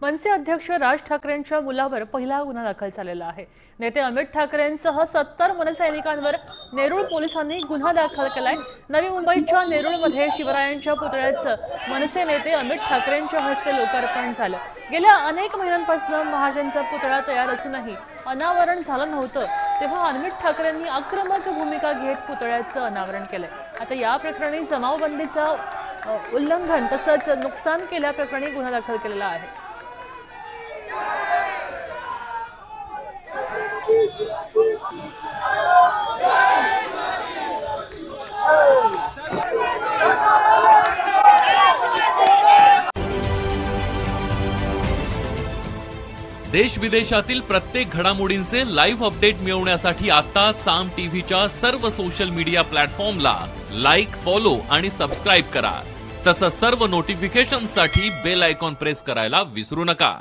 मनसे अध्यक्ष राज ठाकरेंच्या मुलावर पहिला गुन्हा दाखल झालेला आहे। नेते अमित ठाकरेंसह 70 मनसैनिकांवर नेरूळ पोलिसांनी गुन्हा दाखल केलाय। नवी मुंबईच्या नेरूळमध्ये शिवरायांच्या पुतळ्याचं मनसे नेते अमित ठाकरेंच्या हस्ते लोकार्पण झालं। गेल्या अनेक महिन्यांपासून महाजनचा पुतळा तयार असूनही अनावरण झालं नव्हतं, तेव्हा अमित ठाकरेंनी आक्रमक भूमिका घेत पुतळ्याचं अनावरण केलंय। आता या प्रकरणी जमावबंदीचा उल्लंघन तसंच नुकसान केल्याप्रकरणी गुन्हा दाखल केलेला आहे। देश विदेशातील प्रत्येक घडामोडींचे लाईव्ह अपडेट मिळवण्यासाठी आता साम टीव्हीच्या सर्व सोशल मीडिया प्लॅटफॉर्मला लाईक, फॉलो आणि सबस्क्राइब करा। तसंच सर्व नोटिफिकेशनसाठी बेल आयकॉन प्रेस करायला विसरू नका।